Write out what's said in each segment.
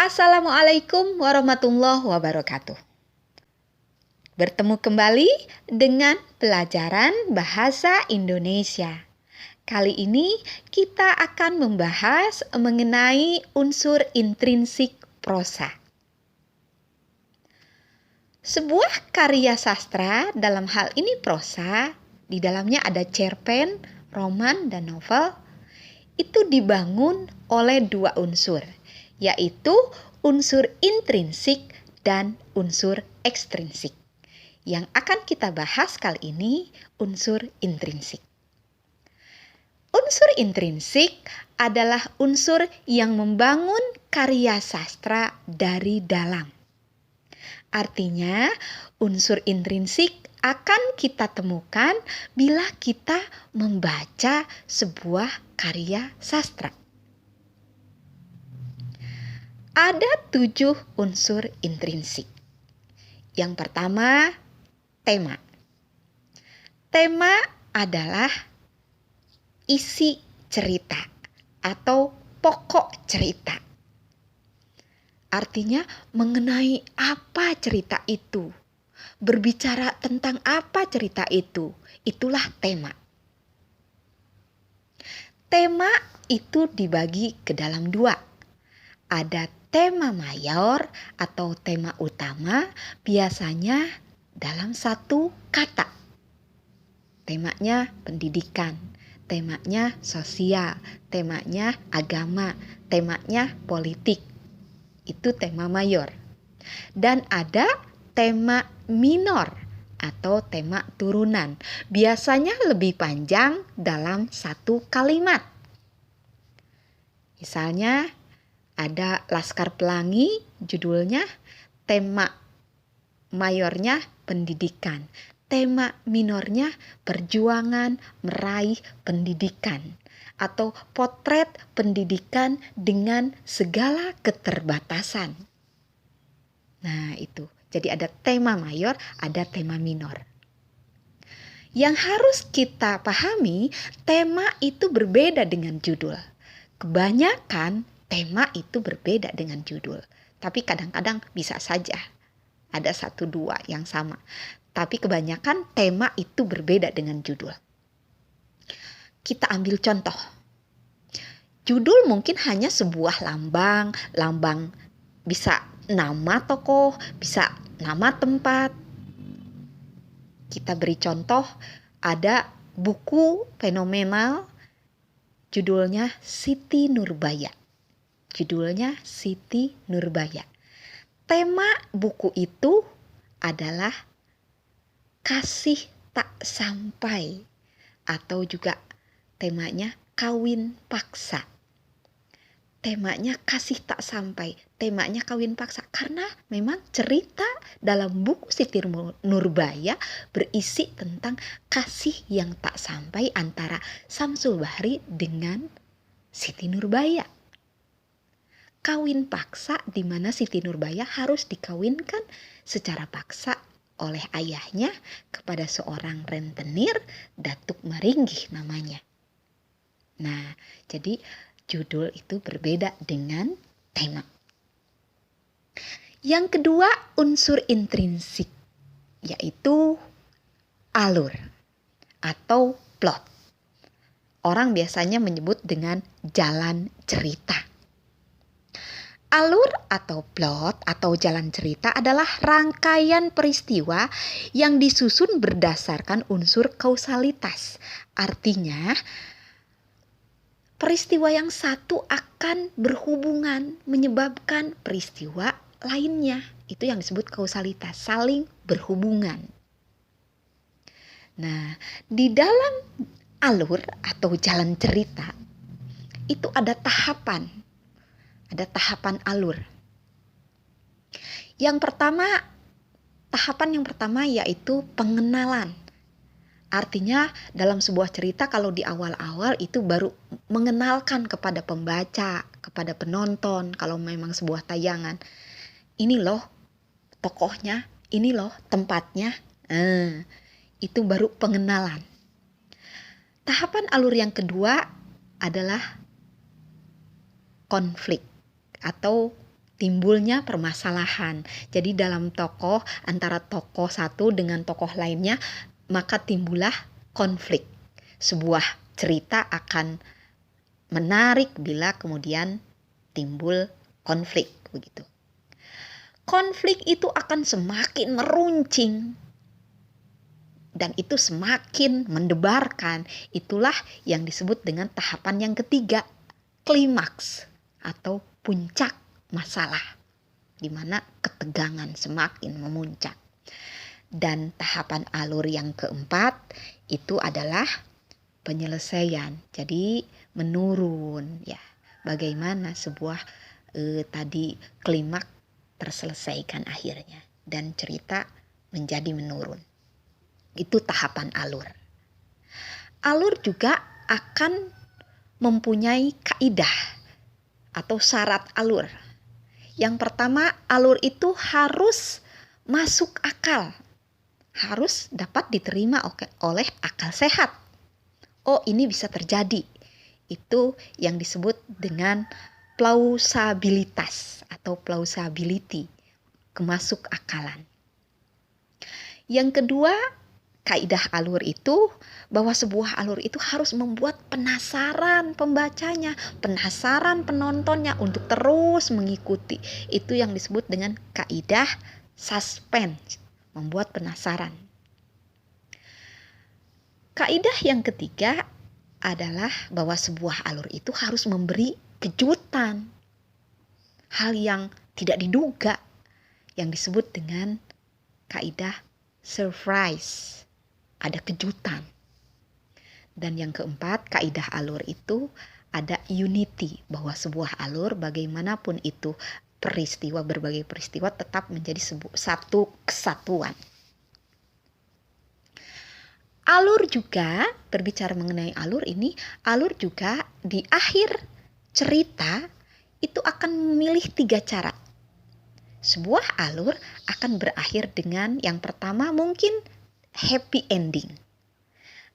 Assalamualaikum warahmatullahi wabarakatuh. Bertemu kembali dengan pelajaran bahasa Indonesia. Kali ini kita akan membahas mengenai unsur intrinsik prosa. Sebuah karya sastra, dalam hal ini prosa, di dalamnya ada cerpen, roman, dan novel, itu dibangun oleh dua unsur, yaitu unsur intrinsik dan unsur ekstrinsik. Yang akan kita bahas kali ini unsur intrinsik. Unsur intrinsik adalah unsur yang membangun karya sastra dari dalam. Artinya, unsur intrinsik akan kita temukan bila kita membaca sebuah karya sastra. Ada 7 unsur intrinsik. Yang pertama, tema. Tema adalah isi cerita atau pokok cerita. Artinya mengenai apa cerita itu, berbicara tentang apa cerita itu, itulah tema. Tema itu dibagi ke dalam 2. Ada tema mayor atau tema utama, biasanya dalam satu kata. Temanya pendidikan, temanya sosial, temanya agama, temanya politik. Itu tema mayor. Dan ada tema minor atau tema turunan. Biasanya lebih panjang dalam satu kalimat. Misalnya ada Laskar Pelangi, judulnya tema mayornya pendidikan. Tema minornya perjuangan meraih pendidikan. Atau potret pendidikan dengan segala keterbatasan. Nah itu, jadi ada tema mayor, ada tema minor. Yang harus kita pahami, tema itu berbeda dengan judul. Kebanyakan tema itu berbeda dengan judul. Tapi kadang-kadang bisa saja ada 1-2 yang sama. Tapi kebanyakan tema itu berbeda dengan judul. Kita ambil contoh. Judul mungkin hanya sebuah lambang bisa nama tokoh, bisa nama tempat. Kita beri contoh, ada buku fenomenal judulnya Siti Nurbaya. Judulnya Siti Nurbaya. Tema buku itu adalah kasih tak sampai atau juga temanya kawin paksa. Temanya kasih tak sampai, temanya kawin paksa. Karena memang cerita dalam buku Siti Nurbaya berisi tentang kasih yang tak sampai antara Samsul Bahri dengan Siti Nurbaya. Kawin paksa di mana Siti Nurbaya harus dikawinkan secara paksa oleh ayahnya kepada seorang rentenir, Datuk Maringgih namanya. Nah, jadi judul itu berbeda dengan tema. Yang kedua, unsur intrinsik, yaitu alur atau plot. Orang biasanya menyebut dengan jalan cerita. Alur atau plot atau jalan cerita adalah rangkaian peristiwa yang disusun berdasarkan unsur kausalitas. Artinya, peristiwa yang satu akan berhubungan menyebabkan peristiwa lainnya. Itu yang disebut kausalitas, saling berhubungan. Nah, di dalam alur atau jalan cerita itu ada tahapan. Ada tahapan alur. Tahapan yang pertama yaitu pengenalan. Artinya dalam sebuah cerita kalau di awal-awal itu baru mengenalkan kepada pembaca, kepada penonton kalau memang sebuah tayangan. Ini loh tokohnya, ini loh tempatnya. Itu baru pengenalan. Tahapan alur yang kedua adalah konflik atau timbulnya permasalahan. Jadi dalam tokoh, antara tokoh satu dengan tokoh lainnya, maka timbullah konflik. Sebuah cerita akan menarik bila kemudian timbul konflik, begitu. Konflik itu akan semakin meruncing dan itu semakin mendebarkan. Itulah yang disebut dengan tahapan yang ketiga, klimaks atau puncak masalah, di mana ketegangan semakin memuncak. Dan tahapan alur yang keempat itu adalah penyelesaian. Jadi menurun, ya. Bagaimana sebuah tadi klimaks terselesaikan akhirnya dan cerita menjadi menurun. Itu tahapan alur. Alur juga akan mempunyai kaidah atau syarat alur. Yang pertama, alur itu harus masuk akal. Harus dapat diterima oleh akal sehat. Oh, ini bisa terjadi. Itu yang disebut dengan plausabilitas atau plausibility, kemasuk akalan. Yang kedua, kaidah alur itu bahwa sebuah alur itu harus membuat penasaran pembacanya, penasaran penontonnya untuk terus mengikuti. Itu yang disebut dengan kaidah suspense, membuat penasaran. Kaidah yang ketiga adalah bahwa sebuah alur itu harus memberi kejutan, hal yang tidak diduga, yang disebut dengan kaidah surprise, ada kejutan. Dan yang keempat, kaidah alur itu ada unity, bahwa sebuah alur bagaimanapun itu peristiwa, berbagai peristiwa tetap menjadi satu kesatuan. Alur juga, berbicara mengenai alur ini, alur juga di akhir cerita itu akan memilih 3 cara. Sebuah alur akan berakhir dengan yang pertama mungkin happy ending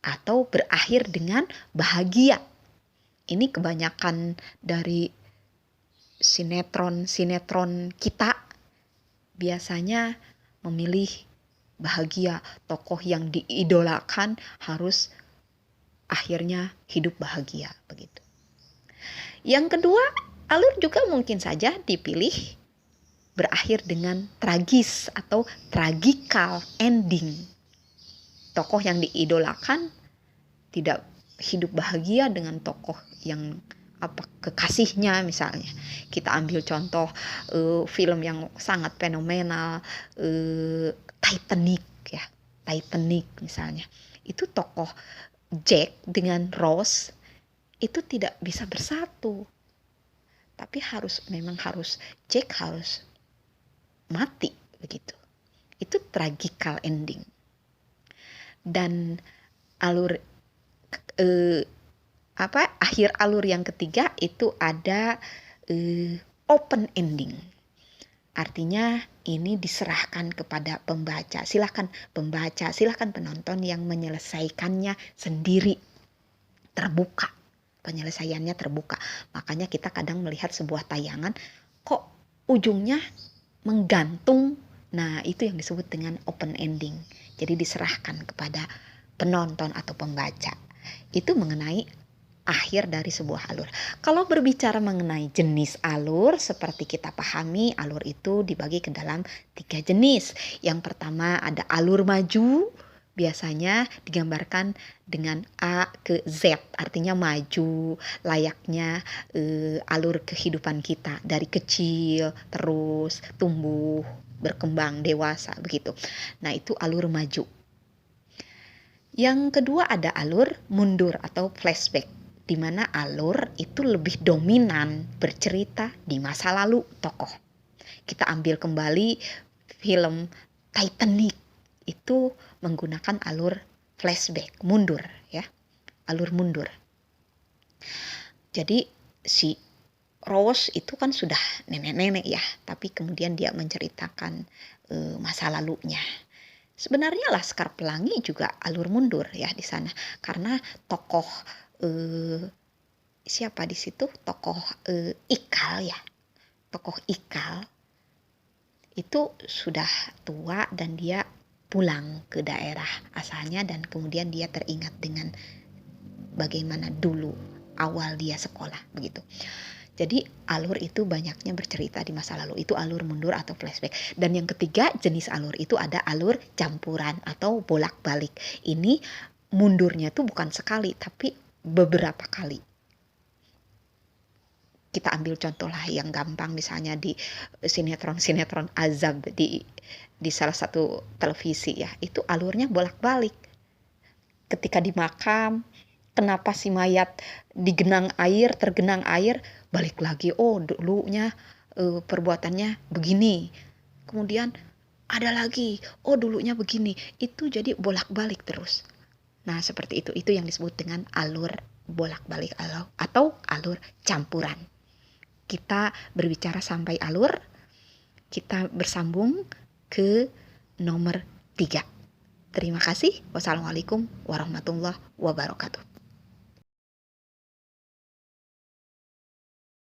atau berakhir dengan bahagia. Ini kebanyakan dari sinetron kita biasanya memilih bahagia, tokoh yang diidolakan harus akhirnya hidup bahagia, begitu. Yang kedua, alur juga mungkin saja dipilih berakhir dengan tragis atau tragical ending. Tokoh yang diidolakan tidak hidup bahagia dengan tokoh yang kekasihnya misalnya. Kita ambil contoh film yang sangat fenomenal, Titanic ya. Titanic misalnya. Itu tokoh Jack dengan Rose itu tidak bisa bersatu. Tapi memang harus Jack harus mati begitu. Itu tragical ending. Dan alur akhir alur yang ketiga itu ada open ending. Artinya ini diserahkan kepada pembaca. Silakan pembaca, silakan penonton yang menyelesaikannya sendiri. Terbuka. Penyelesaiannya terbuka. Makanya kita kadang melihat sebuah tayangan kok ujungnya menggantung. Nah, itu yang disebut dengan open ending. Jadi diserahkan kepada penonton atau pembaca. Itu mengenai akhir dari sebuah alur. Kalau berbicara mengenai jenis alur, seperti kita pahami, alur itu dibagi ke dalam 3 jenis. Yang pertama ada alur maju, biasanya digambarkan dengan A ke Z, artinya maju, layaknya alur kehidupan kita dari kecil terus tumbuh, berkembang, dewasa, begitu. Nah, itu alur maju. Yang kedua ada alur mundur atau flashback, di mana alur itu lebih dominan bercerita di masa lalu tokoh. Kita ambil kembali film Titanic, itu menggunakan alur flashback, mundur ya, alur mundur. Jadi si Rose itu kan sudah nenek-nenek ya, tapi kemudian dia menceritakan masa lalunya. Sebenarnya Laskar Pelangi juga alur mundur ya di sana, karena tokoh siapa di situ, tokoh Ikal ya, tokoh Ikal itu sudah tua dan dia pulang ke daerah asalnya, dan kemudian dia teringat dengan bagaimana dulu awal dia sekolah begitu. Jadi alur itu banyaknya bercerita di masa lalu, itu alur mundur atau flashback. Dan yang ketiga jenis alur itu ada alur campuran atau bolak-balik. Ini mundurnya tuh bukan sekali tapi beberapa kali. Kita ambil contoh lah yang gampang, misalnya di sinetron azab di salah satu televisi ya, itu alurnya bolak-balik. Ketika di makam, kenapa si mayat tergenang air, balik lagi, oh dulunya perbuatannya begini, kemudian ada lagi, oh dulunya begini, itu jadi bolak-balik terus. Nah seperti itu yang disebut dengan alur bolak-balik atau alur campuran. Kita berbicara sampai alur, kita bersambung ke nomor 3. Terima kasih. Wassalamualaikum warahmatullahi wabarakatuh.